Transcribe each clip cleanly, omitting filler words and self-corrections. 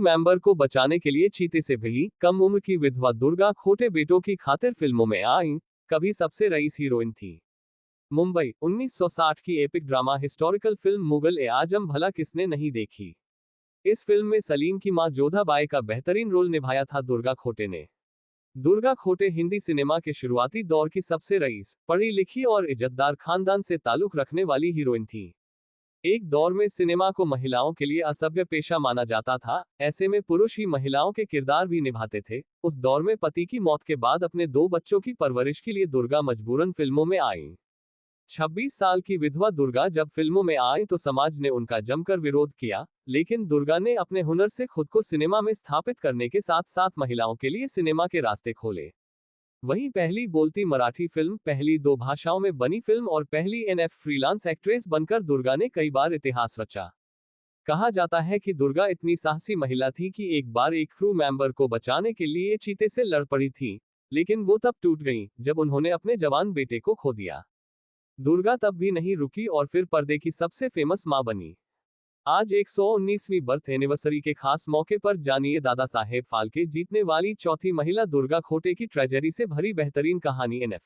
Member को बचाने के लिए चीते से भिड़ी कम उम्र की विधवा दुर्गा खोटे बेटों की खातिर फिल्मों में आई, कभी सबसे रईस हीरोइन थी। मुंबई 1960 की epic drama historical film Mughal e Azam भला किसने नहीं देखी। इस फिल्म में सलीम की मां जोधा बाई का बेहतरीन रोल निभाया था दुर्गा खोटे ने। दुर्गा खोटे हिंदी सिनेमा के शुरुआती दौर की सबसे रईस, पढ़ी लिखी और इज्जतदार खानदान से ताल्लुक रखने वाली हीरोइन थी। एक दौर में सिनेमा को महिलाओं के लिए असभ्य पेशा माना जाता था, ऐसे में पुरुष ही महिलाओं के किरदार भी निभाते थे। उस दौर में पति की मौत के बाद अपने 2 बच्चों की परवरिश के लिए दुर्गा मजबूरन फिल्मों में आईं। 26 साल की विधवा दुर्गा जब फिल्मों में आई तो समाज ने उनका जमकर विरोध किया, लेकिन दुर्गा ने अपने हुनर से खुद को सिनेमा में स्थापित करने के साथ साथ महिलाओं के लिए सिनेमा के रास्ते खोले। वहीं पहली बोलती मराठी फिल्म, पहली 2 भाषाओं में बनी फिल्म और पहली एनएफ फ्रीलांस एक्ट्रेस बनकर दुर्गा ने कई बार इतिहास रचा। कहा जाता है कि दुर्गा इतनी साहसी महिला थी कि एक बार एक क्रू मेंबर को बचाने के लिए चीते से लड़ पड़ी थी, लेकिन वो तब टूट गईं जब उन्होंने अपने जवान बेटे को खो दिया। दुर्गा तब भी नहीं रुकी और फिर पर्दे की सबसे फेमस मां बनी। आज 119वीं बर्थ एनिवर्सरी के खास मौके पर जानिए दादा साहेब फाल्के जीतने वाली चौथी महिला दुर्गा खोटे की ट्रेजेडी से भरी बेहतरीन कहानी। एनएफ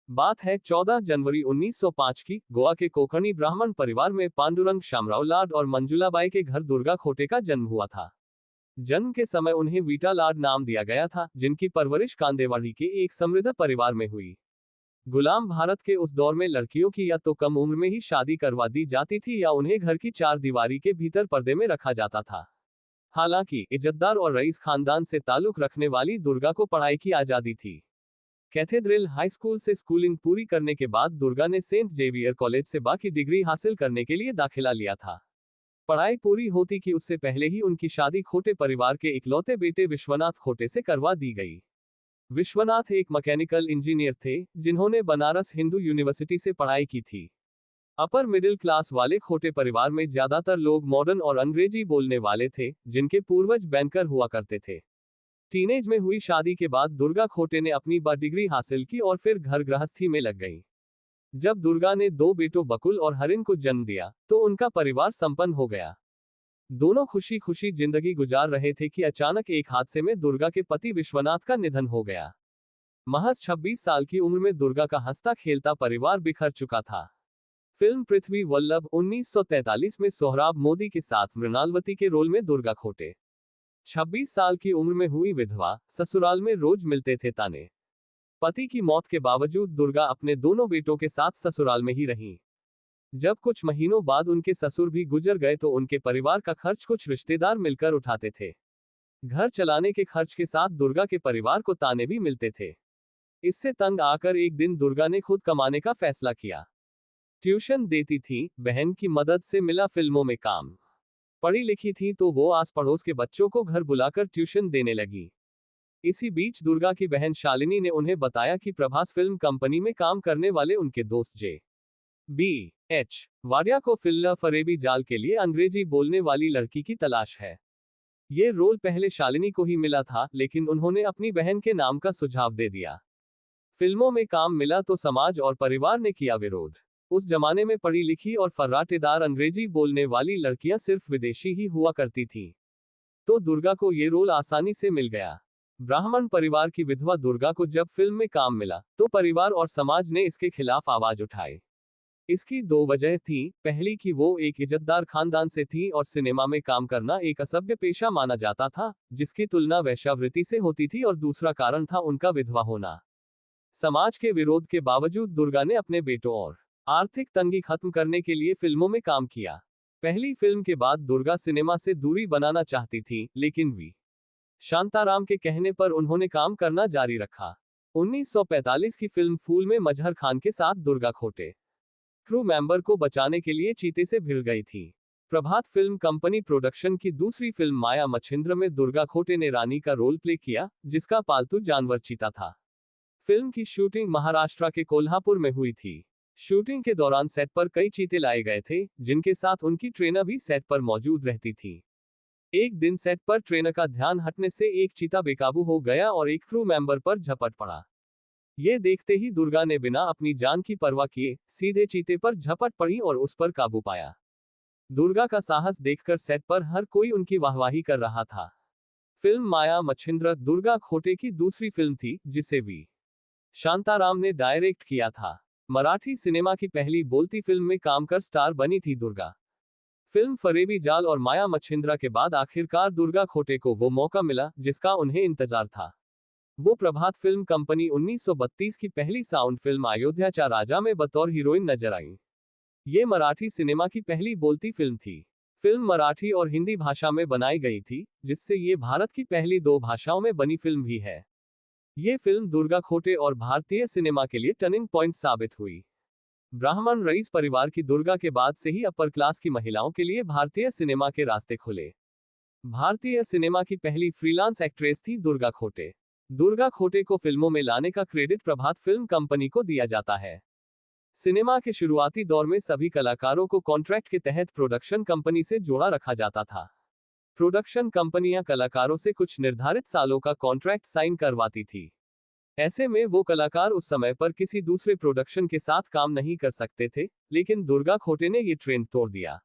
बात है 14 जनवरी 1905 की। गोवा के कोंकणी ब्राह्मण परिवार में पांडुरंग शामराव लाड और मंजुलाबाई के घर दुर्गा खोटे का जन्म हुआ था। जन्म के समय उन्हें वीटा लाड नाम दिया गया था, जिनकी परवरिश कांदेवाड़ी के एक समृद्ध परिवार में हुई। गुलाम भारत के उस दौर में लड़कियों की या तो कम उम्र में ही शादी करवा दी जाती थी या उन्हें घर की 4 दीवारी के भीतर पर्दे में रखा जाता था। हालांकि इज्जतदार और रईस खानदान से ताल्लुक रखने वाली दुर्गा को पढ़ाई की आजादी थी। कैथेड्रल हाई स्कूल से स्कूलिंग पूरी करने के बाद दुर्गा ने सेंट जेवियर कॉलेज से बाकी डिग्री हासिल करने के लिए दाखिला लिया था। पढ़ाई पूरी होती कि उससे पहले ही उनकी शादी खोटे परिवार के इकलौते बेटे विश्वनाथ खोटे से करवा दी गई। विश्वनाथ एक मैकेनिकल इंजीनियर थे, जिन्होंने बनारस हिंदू यूनिवर्सिटी से पढ़ाई की थी। अपर मिडिल क्लास वाले खोटे परिवार में ज्यादातर लोग मॉडर्न और अंग्रेजी बोलने वाले थे, जिनके पूर्वज बैंकर हुआ करते थे। टीनेज में हुई शादी के बाद दुर्गा खोटे ने अपनी बा डिग्री हासिल की और फिर घर गृहस्थी में लग गई। जब दुर्गा ने 2 बेटों बकुल और हरिन को जन्म दिया तो उनका परिवार संपन्न हो गया। दोनों खुशी खुशी जिंदगी गुजार रहे थे कि अचानक एक हादसे में दुर्गा के पति विश्वनाथ का निधन हो गया। महज 26 साल की उम्र में दुर्गा का हंसता खेलता परिवार बिखर चुका था। फिल्म पृथ्वी वल्लभ 1943 में सोहराब मोदी के साथ मृणालवती के रोल में दुर्गा खोटे 26 साल की उम्र में हुई विधवा, ससुराल में रोज मिलते थे ताने। पति की मौत के बावजूद दुर्गा अपने दोनों बेटों के साथ ससुराल में ही रहीं। जब कुछ महीनों बाद उनके ससुर भी गुजर गए तो उनके परिवार का खर्च कुछ रिश्तेदार मिलकर उठाते थे। घर चलाने के खर्च के साथ दुर्गा के परिवार को ताने भी मिलते थे। इससे तंग आकर एक दिन दुर्गा ने खुद कमाने का फैसला किया। ट्यूशन देती थी, बहन की मदद से मिला फिल्मों में काम। पढ़ी लिखी थी तो वो आस पड़ोस के बच्चों को घर बुलाकर ट्यूशन देने लगी। इसी बीच दुर्गा की बहन शालिनी ने उन्हें बताया कि प्रभास फिल्म कंपनी में काम करने वाले उनके दोस्त J.B.H. वाडिया को फिल्म फरेबी जाल के लिए अंग्रेजी बोलने वाली लड़की की तलाश है। ये रोल पहले शालिनी को ही मिला था, लेकिन उन्होंने अपनी बहन के नाम का सुझाव दे दिया। फिल्मों में काम मिला तो समाज और परिवार ने किया विरोध। उस जमाने में पढ़ी लिखी और फर्राटेदार अंग्रेजी बोलने वाली लड़कियां सिर्फ विदेशी ही हुआ करती थीं। तो दुर्गा को ये रोल आसानी से मिल गया। ब्राह्मण परिवार की विधवा दुर्गा को जब फिल्म में काम मिला तो परिवार और समाज ने इसके खिलाफ आवाज उठाई। इसकी 2 वजह थी, पहली कि वो एक इज्जतदार खानदान से थी और सिनेमा में काम करना एक असभ्य पेशा माना जाता था, जिसकी तुलना वेश्यावृत्ति से होती थी, और दूसरा कारण था उनका विधवा होना। समाज के विरोध के बावजूद दुर्गा ने अपने बेटों और आर्थिक तंगी खत्म करने के लिए फिल्मों में काम किया। पहली फिल्म के बाद दुर्गा सिनेमा से दूरी बनाना चाहती थी, लेकिन वी शांताराम के कहने पर उन्होंने काम करना जारी रखा। 1945 की फिल्म फूल में मजहर खान के साथ दुर्गा खोटे क्रू मेंबर को बचाने के लिए चीते से भिड़ गई थी। प्रभात फिल्म कंपनी प्रोडक्शन की दूसरी फिल्म माया मच्छिंद्र में दुर्गा खोटे ने रानी का रोल प्ले किया, जिसका पालतू जानवर चीता था। फिल्म की शूटिंग महाराष्ट्र के कोल्हापुर में हुई थी। शूटिंग के दौरान सेट पर कई चीते लाए गए थे, जिनके साथ उनकी ट्रेनर भी सेट पर मौजूद रहती थी। एक दिन सेट पर ट्रेनर का ध्यान हटने से एक चीता बेकाबू हो गया और एक क्रू मेंबर पर झपट पड़ा। ये देखते ही दुर्गा ने बिना अपनी जान की परवाह किए सीधे चीते पर झपट पड़ी और उस पर काबू पाया। दुर्गा का साहस देखकर सेट पर हर कोई उनकी वाहवाही कर रहा था। फिल्म माया मच्छिंद्र दुर्गा खोटे की दूसरी फिल्म थी, जिसे वी शांताराम ने डायरेक्ट किया था। मराठी सिनेमा की पहली बोलती फिल्म में काम कर स्टार बनी थी दुर्गा। फिल्म फरेबी जाल और माया मच्छिंद्रा के बाद आखिरकार दुर्गा खोटे को वो मौका मिला जिसका उन्हें इंतजार था। वो प्रभात फिल्म कंपनी 1932 की पहली साउंड फिल्म अयोध्या राजा में बतौर हीरोइन नजर आई। ये मराठी सिनेमा की पहली बोलती फिल्म थी। फिल्म मराठी और हिंदी भाषा में बनाई गई थी, जिससे ये भारत की पहली 2 भाषाओं में बनी फिल्म भी है। ये फिल्म दुर्गा खोटे और भारतीय सिनेमा के लिए टर्निंग पॉइंट साबित हुई। ब्राह्मण रईस परिवार की दुर्गा के बाद से ही अपर क्लास की महिलाओं के लिए भारतीय सिनेमा के रास्ते खुले। भारतीय सिनेमा की पहली फ्रीलांस एक्ट्रेस थी दुर्गा खोटे। दुर्गा खोटे को फिल्मों में लाने का क्रेडिट प्रभात फिल्म कंपनी को दिया जाता है। सिनेमा के शुरुआती दौर में सभी कलाकारों को कॉन्ट्रैक्ट के तहत प्रोडक्शन कंपनी से जोड़ा रखा जाता था। प्रोडक्शन कंपनियां कलाकारों से कुछ निर्धारित सालों का कॉन्ट्रैक्ट साइन करवाती थी। ऐसे में वो कलाकार उस समय पर किसी दूसरे प्रोडक्शन के साथ काम नहीं कर सकते थे, लेकिन दुर्गा खोटे ने ये ट्रेंड तोड़ दिया।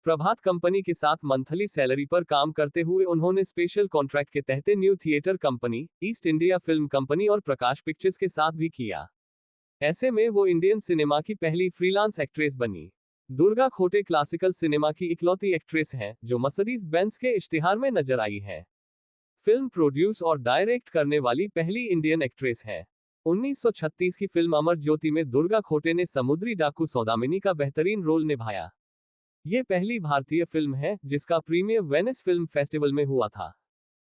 प्रभात कंपनी के साथ मंथली सैलरी पर काम करते हुए उन्होंने स्पेशल कॉन्ट्रैक्ट के तहत new theatre company, east India film company और प्रकाश पिक्चर्स के साथ भी किया। ऐसे में वो इंडियन सिनेमा की पहली फ्रीलांस एक्ट्रेस बनी। दुर्गा खोटे क्लासिकल सिनेमा की इकलौती एक्ट्रेस हैं जो मर्सिडीज बेंज के इश्तिहार में नजर आई है। फिल्म प्रोड्यूस और डायरेक्ट करने वाली पहली इंडियन एक्ट्रेस है। 1936 की फिल्म अमर ज्योति में दुर्गा खोटे ने समुद्री डाकू सौदामिनी का बेहतरीन रोल निभाया। ये पहली भारतीय फिल्म है जिसका प्रीमियर वेनिस फिल्म फेस्टिवल में हुआ था।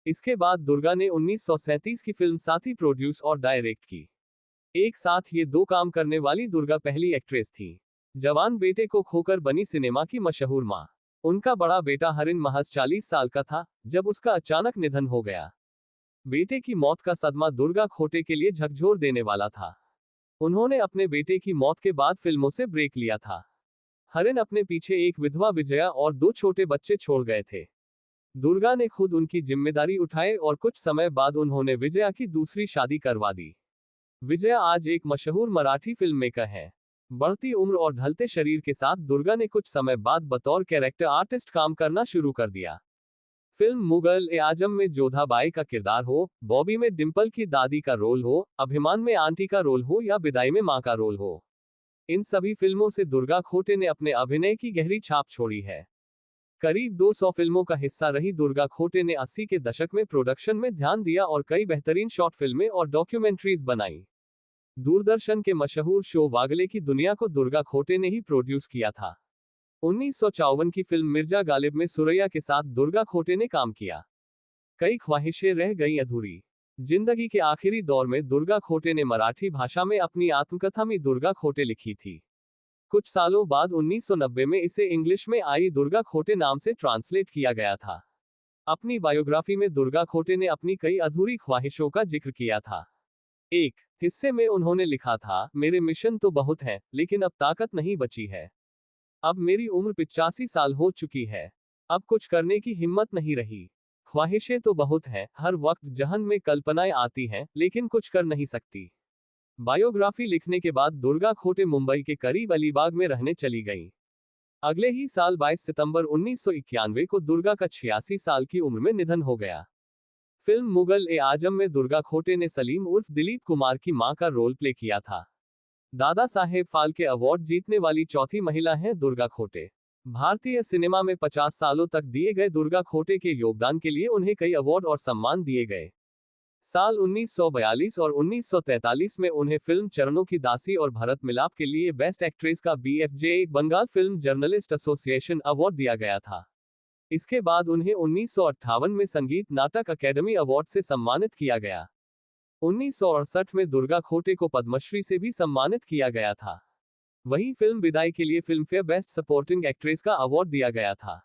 इसके बाद दुर्गा ने 1937 की फिल्म साथी प्रोड्यूस और डायरेक्ट की। एक साथ ये 2 काम करने वाली दुर्गा पहली एक्ट्रेस थी। जवान बेटे को खोकर बनी सिनेमा की मशहूर मां। उनका बड़ा बेटा हरिन महज 40 साल का था जब उसका अचानक निधन हो गया। बेटे की मौत का सदमा दुर्गा खोटे के लिए झकझोर देने वाला था। उन्होंने अपने बेटे की मौत के बाद फिल्मों से ब्रेक लिया था। हरिन अपने पीछे एक विधवा विजया और 2 छोटे बच्चे छोड़ गए थे। दुर्गा ने खुद उनकी जिम्मेदारी उठाई और कुछ समय बाद उन्होंने विजया की दूसरी शादी करवा दी। विजया आज एक मशहूर मराठी फिल्म मेकर है। बढ़ती उम्र और ढलते शरीर के साथ दुर्गा ने कुछ समय बाद बतौर कैरेक्टर आर्टिस्ट काम करना शुरू कर दिया। फिल्म मुगल ए आजम में जोधाबाई का किरदार हो, बॉबी में डिंपल की दादी का रोल हो, अभिमान में आंटी का रोल हो या विदाई में मां का रोल हो, इन सभी फिल्मों से दुर्गा खोटे ने अपने अभिनय की गहरी छाप छोड़ी है। करीब 200 फिल्मों का हिस्सा रही दुर्गा खोटे ने 80 के दशक में प्रोडक्शन में ध्यान दिया और कई बेहतरीन शॉर्ट फिल्में और डॉक्यूमेंट्रीज बनाई। दूरदर्शन के मशहूर शो वागले की दुनिया को दुर्गा खोटे ने ही प्रोड्यूस किया था। 1954 की फिल्म मिर्जा गालिब में सुरैया के साथ दुर्गा खोटे ने काम किया। कई ख्वाहिशें रह गईं अधूरी। जिंदगी के आखिरी दौर में दुर्गा खोटे ने मराठी भाषा में अपनी आत्मकथा मी दुर्गा खोटे लिखी थी। कुछ सालों बाद 1990 में इसे इंग्लिश में आई दुर्गा खोटे नाम से ट्रांसलेट किया गया था। अपनी बायोग्राफी में दुर्गा खोटे ने अपनी कई अधूरी ख्वाहिशों का जिक्र किया था। एक हिस्से में उन्होंने लिखा था, मेरे मिशन तो बहुत हैं, लेकिन अब ताकत नहीं बची है। अब मेरी उम्र 85 साल हो चुकी है। अब कुछ करने की हिम्मत नहीं रही। ख्वाहिशें तो बहुत हैं, हर वक्त जहन में कल्पनाएं आती हैं, लेकिन कुछ कर नहीं सकती। बायोग्राफी लिखने के बाद दुर्गा खोटे मुंबई के करीब अलीबाग में रहने चली गई। अगले ही साल 22 सितंबर 1991 को दुर्गा का 86 साल की उम्र में निधन हो गया। फिल्म मुगल ए आजम में दुर्गा खोटे ने सलीम उर्फ दिलीप कुमार की मां का रोल प्ले किया था। दादा साहेब फाल्के अवार्ड जीतने वाली चौथी महिला हैं दुर्गा खोटे। भारतीय सिनेमा में 50 सालों तक दिए गए दुर्गा खोटे के योगदान के लिए उन्हें कई अवार्ड और सम्मान दिए गए। साल 1942 और 1943 में उन्हें फिल्म चरणों की दासी और भरत मिलाप के लिए बेस्ट एक्ट्रेस का BFJ Bengal film journalist association award दिया गया था। इसके बाद उन्हें 1958 में संगीत नाटक अकेडमी अवार्ड से सम्मानित किया गया। 1968 में दुर्गा खोटे को पद्मश्री से भी सम्मानित किया गया था। वहीं फिल्म विदाई के लिए फिल्मफेयर बेस्ट सपोर्टिंग एक्ट्रेस का अवार्ड दिया गया था।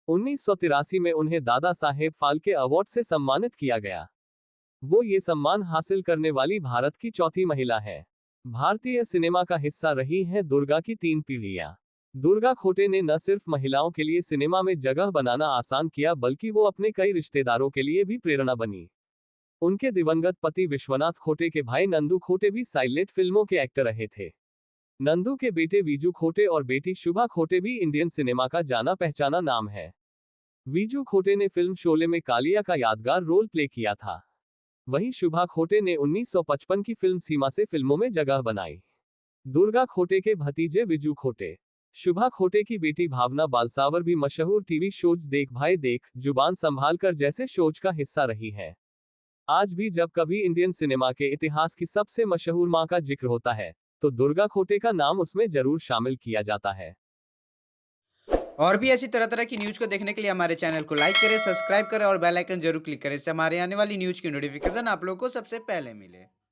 1983 में उन्हें दादा साहेब फाल्के अवार्ड से सम्मानित किया गया। वो ये सम्मान हासिल करने वाली भारत की चौथी महिला है। भारतीय सिनेमा का हिस्सा रही हैं दुर्गा की 3 पीढ़ियां। दुर्गा खोटे ने न सिर्फ महिलाओं के लिए सिनेमा में जगह बनाना आसान किया, बल्कि वो अपने कई रिश्तेदारों के लिए भी प्रेरणा बनी। उनके दिवंगत पति विश्वनाथ खोटे के भाई नंदू खोटे भी साइलेंट फिल्मों के एक्टर रहे थे। नंदू के बेटे वीजू खोटे और बेटी शुभा खोटे भी इंडियन सिनेमा का जाना पहचाना नाम है। वीजू खोटे ने फिल्म शोले में कालिया का यादगार रोल प्ले किया था। वहीं शुभा खोटे ने 1955 की फिल्म सीमा से फिल्मों में जगह बनाई। दुर्गा खोटे के भतीजे विजू खोटे, शुभा खोटे की बेटी भावना बालसावर भी मशहूर टीवी शोज देख भाई देख, जुबान संभाल कर जैसे शोज का हिस्सा रही है। आज भी जब कभी इंडियन सिनेमा के इतिहास की सबसे मशहूर मां का जिक्र होता है, तो दुर्गा खोटे का नाम उसमें जरूर शामिल किया जाता है। और भी ऐसी तरह-तरह की न्यूज़ को देखने के लिए हमारे चैनल को लाइक करें, सब्सक्राइब करें और बेल आइकन ज़रूर क्लिक करें। इससे हमारे आने वाली न्यूज़ की नोटिफ़िकेशन आप लोगों को सबसे पहले मिले।